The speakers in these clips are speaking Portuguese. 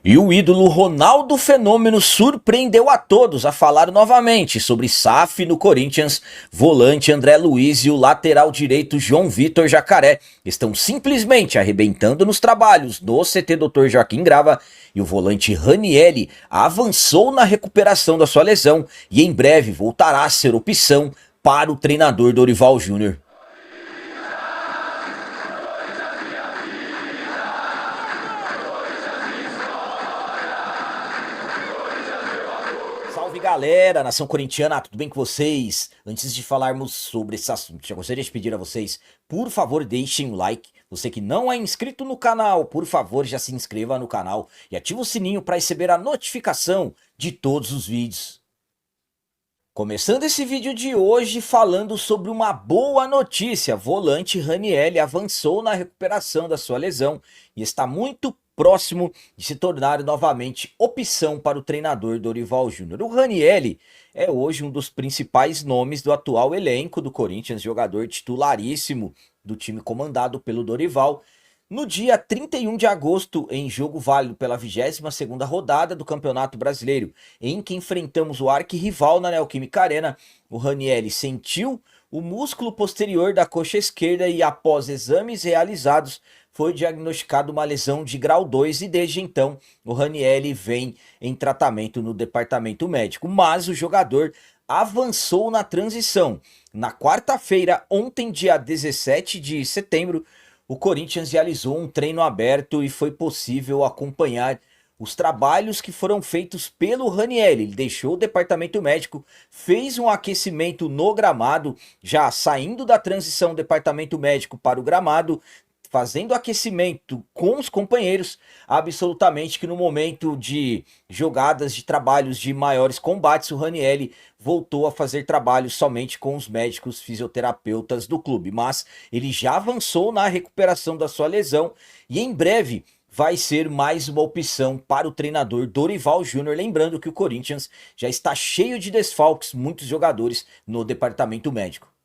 E o ídolo Ronaldo Fenômeno surpreendeu a todos a falar novamente sobre SAF no Corinthians. Volante André Luiz e o lateral direito João Vitor Jacaré estão simplesmente arrebentando nos trabalhos do CT Dr. Joaquim Grava, e o volante Ranielli avançou na recuperação da sua lesão e em breve voltará a ser opção para o treinador Dorival Júnior. Salve galera, nação corintiana, tudo bem com vocês? Antes de falarmos sobre esse assunto, já gostaria de pedir a vocês, por favor, deixem um like. Você que não é inscrito no canal, por favor, já se inscreva no canal e ative o sininho para receber a notificação de todos os vídeos. Começando esse vídeo de hoje falando sobre uma boa notícia. Volante Ranielli avançou na recuperação da sua lesão e está muito próximo de se tornar novamente opção para o treinador Dorival Júnior. O Ranielli é hoje um dos principais nomes do atual elenco do Corinthians, jogador titularíssimo do time comandado pelo Dorival. No dia 31 de agosto, em jogo válido pela 22ª rodada do Campeonato Brasileiro, em que enfrentamos o arquirrival na Neoquímica Arena, o Ranielli sentiu o músculo posterior da coxa esquerda e, após exames realizados, foi diagnosticado uma lesão de grau 2 e desde então o Ranielli vem em tratamento no departamento médico, mas o jogador avançou na transição. Na quarta-feira, ontem, dia 17 de setembro, o Corinthians realizou um treino aberto e foi possível acompanhar os trabalhos que foram feitos pelo Ranielli. Ele deixou o departamento médico, fez um aquecimento no gramado, já saindo da transição do departamento médico para o gramado, fazendo aquecimento com os companheiros, absolutamente que no momento de jogadas de trabalhos de maiores combates, o Ranielli voltou a fazer trabalhos somente com os médicos fisioterapeutas do clube, mas ele já avançou na recuperação da sua lesão e em breve vai ser mais uma opção para o treinador Dorival Júnior, lembrando que o Corinthians já está cheio de desfalques, muitos jogadores no departamento médico.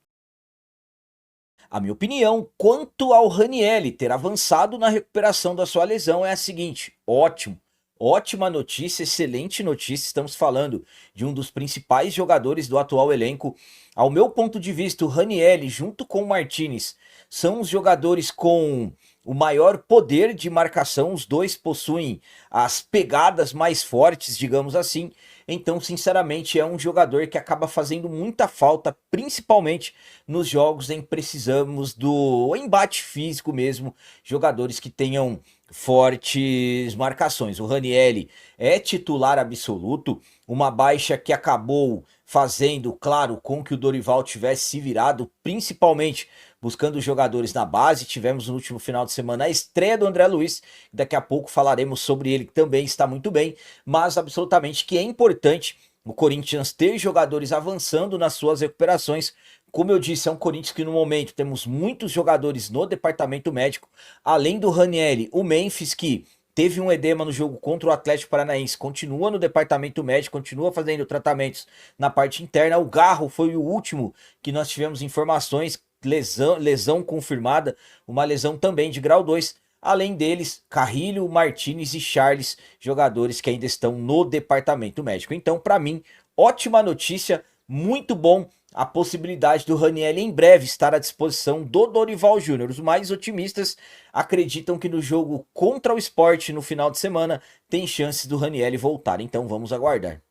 A minha opinião quanto ao Ranielli ter avançado na recuperação da sua lesão é a seguinte: ótimo, ótima notícia, excelente notícia. Estamos falando de um dos principais jogadores do atual elenco. Ao meu ponto de vista, o Ranielli junto com o Martinez são os jogadores com o maior poder de marcação. Os dois possuem as pegadas mais fortes, digamos assim. Então, sinceramente, é um jogador que acaba fazendo muita falta, principalmente nos jogos em que precisamos do embate físico mesmo, jogadores que tenham fortes marcações. O Ranielli é titular absoluto, uma baixa que acabou fazendo, claro, com que o Dorival tivesse se virado, principalmente buscando jogadores na base. Tivemos no último final de semana a estreia do André Luiz, daqui a pouco falaremos sobre ele, que também está muito bem, mas absolutamente que é importante o Corinthians ter jogadores avançando nas suas recuperações. Como eu disse, é um Corinthians que no momento temos muitos jogadores no departamento médico, além do Ranielli, o Memphis, que teve um edema no jogo contra o Atlético Paranaense, continua no departamento médico, continua fazendo tratamentos na parte interna. O Garro foi o último que nós tivemos informações, lesão confirmada, uma lesão também de grau 2. Além deles, Carrilho, Martinez e Charles, jogadores que ainda estão no departamento médico. Então, para mim, ótima notícia, muito bom a possibilidade do Ranielli em breve estar à disposição do Dorival Júnior. Os mais otimistas acreditam que no jogo contra o Sport no final de semana tem chances do Ranielli voltar. Então, vamos aguardar.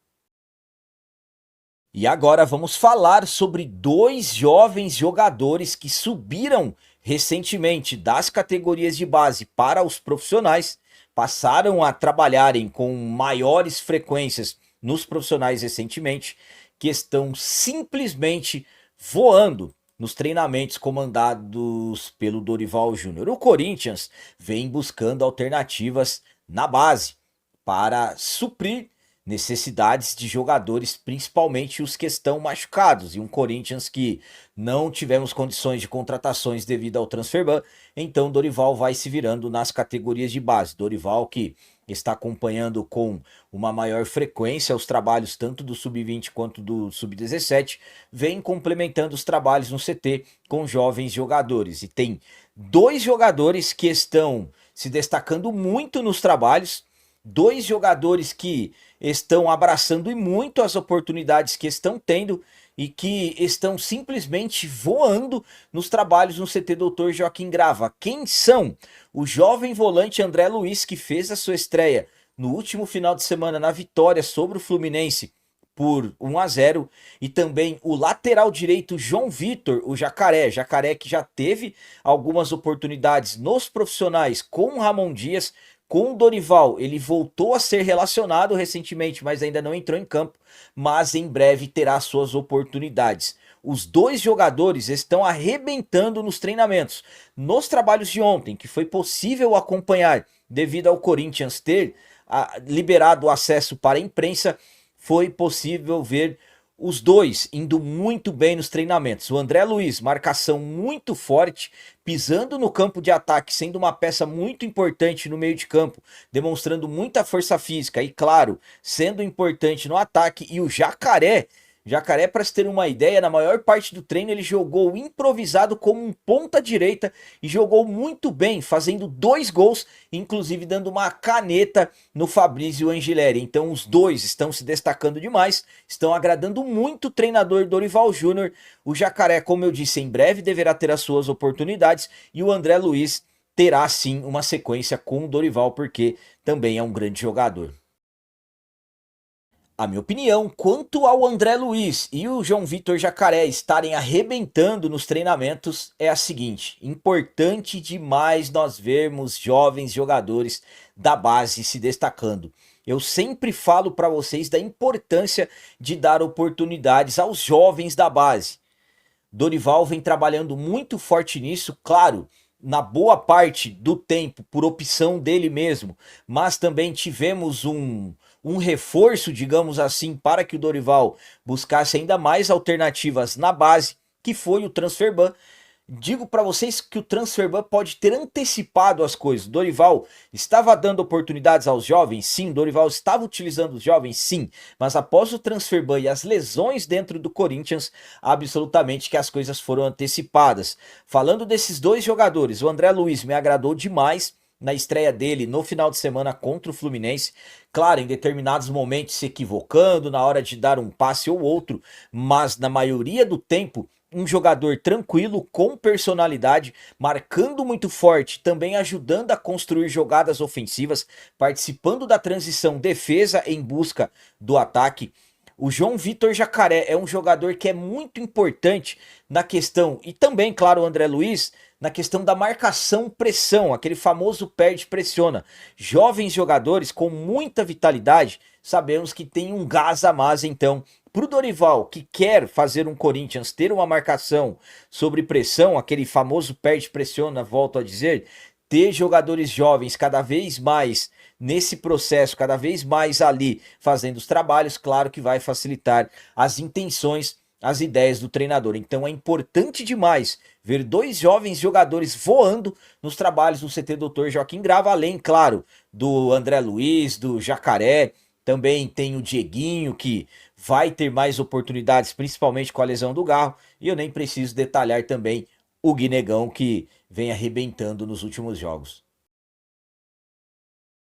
E agora vamos falar sobre dois jovens jogadores que subiram recentemente das categorias de base para os profissionais, passaram a trabalharem com maiores frequências nos profissionais recentemente, que estão simplesmente voando nos treinamentos comandados pelo Dorival Júnior. O Corinthians vem buscando alternativas na base para suprir necessidades de jogadores, principalmente os que estão machucados, e um Corinthians que não tivemos condições de contratações devido ao transfer ban. Então Dorival vai se virando nas categorias de base. Dorival que está acompanhando com uma maior frequência os trabalhos tanto do sub-20 quanto do sub-17, vem complementando os trabalhos no CT com jovens jogadores, e tem dois jogadores que estão se destacando muito nos trabalhos. dois jogadores que estão abraçando e muito as oportunidades que estão tendo e que estão simplesmente voando nos trabalhos no CT Dr. Joaquim Grava. Quem são? O jovem volante André Luiz, que fez a sua estreia no último final de semana na vitória sobre o Fluminense por 1-0, e também o lateral direito João Vitor, o Jacaré que já teve algumas oportunidades nos profissionais com o Ramon Dias, com o Dorival. Ele voltou a ser relacionado recentemente, mas ainda não entrou em campo, mas em breve terá suas oportunidades. Os dois jogadores estão arrebentando nos treinamentos. Nos trabalhos de ontem, que foi possível acompanhar devido ao Corinthians ter liberado o acesso para a imprensa, foi possível ver os dois indo muito bem nos treinamentos. O André Luiz, marcação muito forte, pisando no campo de ataque, sendo uma peça muito importante no meio de campo, demonstrando muita força física e, claro, sendo importante no ataque. E o Jacaré, para se ter uma ideia, na maior parte do treino ele jogou improvisado como um ponta direita e jogou muito bem, fazendo 2 gols, inclusive dando uma caneta no Fabrício Angileri. Então os dois estão se destacando demais, estão agradando muito o treinador Dorival Júnior. O Jacaré, como eu disse, em breve deverá ter as suas oportunidades, e o André Luiz terá sim uma sequência com o Dorival, porque também é um grande jogador. A minha opinião quanto ao André Luiz e o João Vitor Jacaré estarem arrebentando nos treinamentos é a seguinte: importante demais nós vermos jovens jogadores da base se destacando. Eu sempre falo para vocês da importância de dar oportunidades aos jovens da base. Dorival vem trabalhando muito forte nisso, claro, na boa parte do tempo por opção dele mesmo, mas também tivemos um reforço, digamos assim, para que o Dorival buscasse ainda mais alternativas na base, que foi o Transferban. Digo para vocês que o Transferban pode ter antecipado as coisas. O Dorival estava dando oportunidades aos jovens? Sim. O Dorival estava utilizando os jovens? Sim. Mas após o Transferban e as lesões dentro do Corinthians, absolutamente que as coisas foram antecipadas. Falando desses dois jogadores, o André Luiz me agradou demais na estreia dele no final de semana contra o Fluminense. Claro, em determinados momentos se equivocando na hora de dar um passe ou outro, mas na maioria do tempo um jogador tranquilo, com personalidade, marcando muito forte, também ajudando a construir jogadas ofensivas, participando da transição defesa em busca do ataque. O João Vitor Jacaré é um jogador que é muito importante na questão, e também, claro, o André Luiz, na questão da marcação-pressão, aquele famoso perde-pressiona. Jovens jogadores com muita vitalidade, sabemos que tem um gás a mais, então, para o Dorival, que quer fazer um Corinthians ter uma marcação sobre pressão, aquele famoso perde-pressiona, volto a dizer, ter jogadores jovens cada vez mais nesse processo, cada vez mais ali fazendo os trabalhos, claro que vai facilitar as intenções, as ideias do treinador. Então é importante demais ver dois jovens jogadores voando nos trabalhos do CT Dr. Joaquim Grava, além, claro, do André Luiz, do Jacaré. Também tem o Dieguinho, que vai ter mais oportunidades, principalmente com a lesão do Garro. E eu nem preciso detalhar também o Guinegão, que vem arrebentando nos últimos jogos.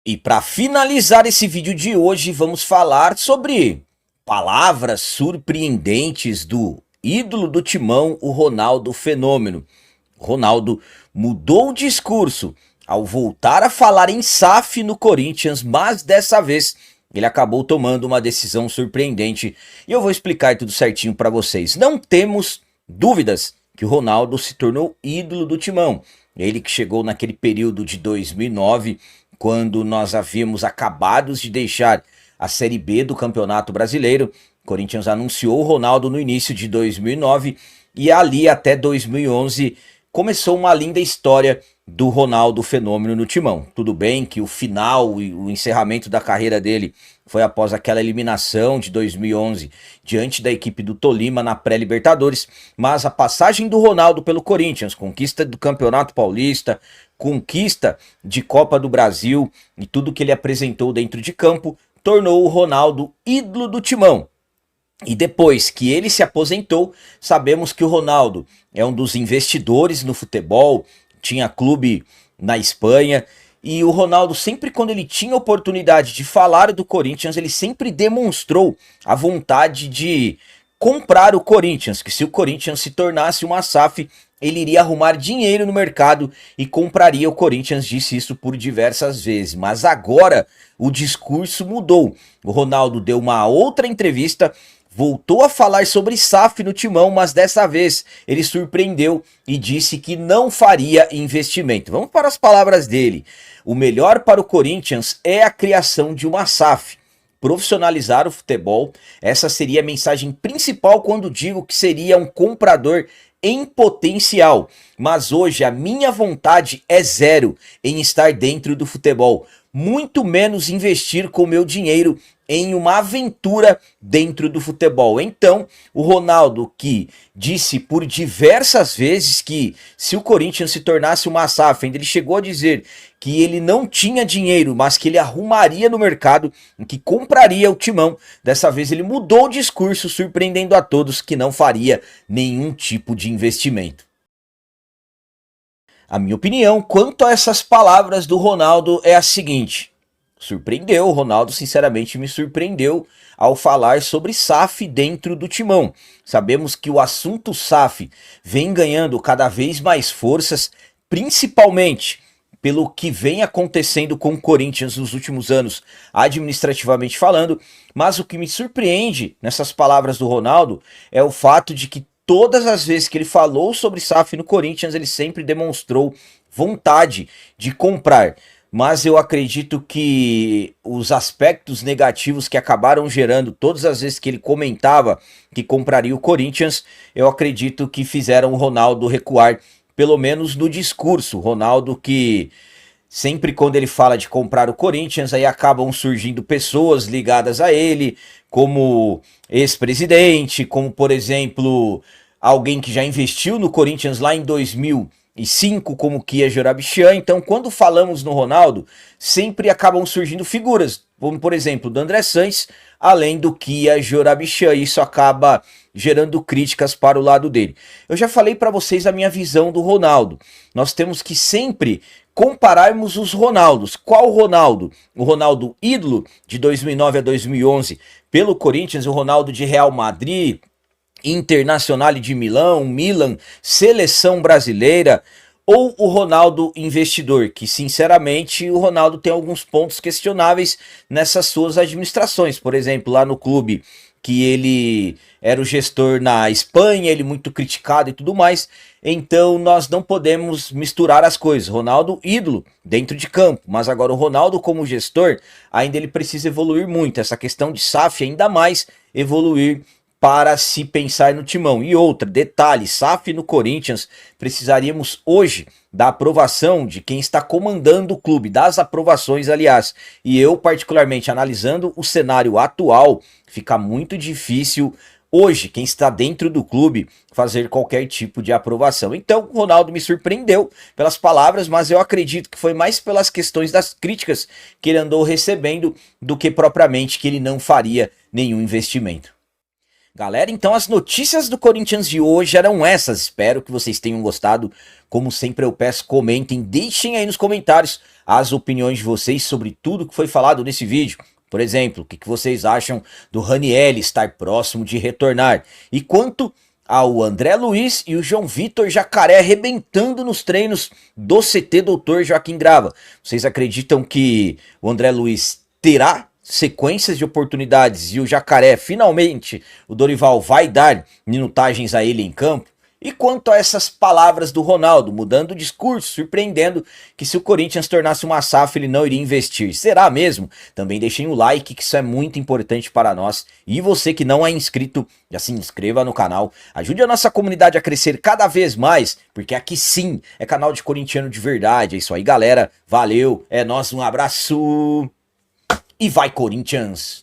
E para finalizar esse vídeo de hoje, vamos falar sobre palavras surpreendentes do ídolo do Timão, o Ronaldo Fenômeno. Ronaldo mudou o discurso ao voltar a falar em SAF no Corinthians, mas dessa vez ele acabou tomando uma decisão surpreendente e eu vou explicar tudo certinho para vocês. Não temos dúvidas que o Ronaldo se tornou ídolo do Timão. Ele que chegou naquele período de 2009, quando nós havíamos acabados de deixar a Série B do Campeonato Brasileiro. O Corinthians anunciou o Ronaldo no início de 2009 e ali até 2011 começou uma linda história do Ronaldo Fenômeno no Timão. Tudo bem que o final e o encerramento da carreira dele foi após aquela eliminação de 2011 diante da equipe do Tolima na pré-Libertadores, mas a passagem do Ronaldo pelo Corinthians, conquista do Campeonato Paulista, conquista de Copa do Brasil e tudo que ele apresentou dentro de campo, tornou o Ronaldo ídolo do Timão. E depois que ele se aposentou, sabemos que o Ronaldo é um dos investidores no futebol, tinha clube na Espanha E o Ronaldo, sempre quando ele tinha oportunidade de falar do Corinthians, ele sempre demonstrou a vontade de comprar o Corinthians, que se o Corinthians se tornasse uma SAF, ele iria arrumar dinheiro no mercado e compraria o Corinthians, disse isso por diversas vezes. Mas agora o discurso mudou. O Ronaldo deu uma outra entrevista, voltou a falar sobre SAF no Timão, mas dessa vez ele surpreendeu e disse que não faria investimento. Vamos para as palavras dele. O melhor para o Corinthians é a criação de uma SAF. Profissionalizar o futebol, essa seria a mensagem principal quando digo que seria um comprador em potencial, mas hoje a minha vontade é zero em estar dentro do futebol, muito menos investir com meu dinheiro em uma aventura dentro do futebol. Então, o Ronaldo, que disse por diversas vezes que se o Corinthians se tornasse uma SAF, ainda ele chegou a dizer que ele não tinha dinheiro, mas que ele arrumaria no mercado, que compraria o Timão. Dessa vez ele mudou o discurso, surpreendendo a todos que não faria nenhum tipo de investimento. A minha opinião quanto a essas palavras do Ronaldo é a seguinte: surpreendeu, o Ronaldo sinceramente me surpreendeu ao falar sobre SAF dentro do Timão. Sabemos que o assunto SAF vem ganhando cada vez mais forças, principalmente pelo que vem acontecendo com o Corinthians nos últimos anos, administrativamente falando, mas o que me surpreende nessas palavras do Ronaldo é o fato de que todas as vezes que ele falou sobre SAF no Corinthians, ele sempre demonstrou vontade de comprar. Mas eu acredito que os aspectos negativos que acabaram gerando todas as vezes que ele comentava que compraria o Corinthians, eu acredito que fizeram o Ronaldo recuar, pelo menos no discurso. Ronaldo que sempre quando ele fala de comprar o Corinthians, aí acabam surgindo pessoas ligadas a ele, como ex-presidente, como por exemplo, alguém que já investiu no Corinthians lá em 2005, como Kia Jorabichian. Então, quando falamos no Ronaldo, sempre acabam surgindo figuras, como por exemplo, do André Sanches, além do Kia Jorabichian. Isso acaba gerando críticas para o lado dele. Eu já falei para vocês a minha visão do Ronaldo. Nós temos que sempre compararmos os Ronaldos. Qual Ronaldo? O Ronaldo ídolo de 2009 a 2011 pelo Corinthians, o Ronaldo de Real Madrid, Internacional de Milão, Milan, Seleção Brasileira, ou o Ronaldo investidor, que sinceramente o Ronaldo tem alguns pontos questionáveis nessas suas administrações. Por exemplo, lá no clube que ele era o gestor na Espanha, ele muito criticado e tudo mais. Então nós não podemos misturar as coisas. Ronaldo ídolo dentro de campo, mas agora o Ronaldo como gestor, ainda ele precisa evoluir muito. Essa questão de SAF ainda mais evoluir para se pensar no Timão. E outra, detalhe, SAF no Corinthians, precisaríamos hoje da aprovação de quem está comandando o clube, das aprovações, aliás. E eu, particularmente, analisando o cenário atual, fica muito difícil hoje, quem está dentro do clube, fazer qualquer tipo de aprovação. Então, o Ronaldo me surpreendeu pelas palavras, mas eu acredito que foi mais pelas questões das críticas que ele andou recebendo do que propriamente que ele não faria nenhum investimento. Galera, então as notícias do Corinthians de hoje eram essas. Espero que vocês tenham gostado. Como sempre eu peço, comentem, deixem aí nos comentários as opiniões de vocês sobre tudo que foi falado nesse vídeo. Por exemplo, o que vocês acham do Ranieri estar próximo de retornar? E quanto ao André Luiz e o João Vitor Jacaré arrebentando nos treinos do CT Dr. Joaquim Grava. Vocês acreditam que o André Luiz terá sequências de oportunidades e o Jacaré, finalmente, o Dorival vai dar minutagens a ele em campo? E quanto a essas palavras do Ronaldo, mudando o discurso, surpreendendo que se o Corinthians tornasse uma SAF ele não iria investir. Será mesmo? Também deixem o like, que isso é muito importante para nós. E você que não é inscrito, já se inscreva no canal. Ajude a nossa comunidade a crescer cada vez mais, porque aqui sim é canal de corintiano de verdade. É isso aí, galera. Valeu, é nóis, um abraço e vai Corinthians!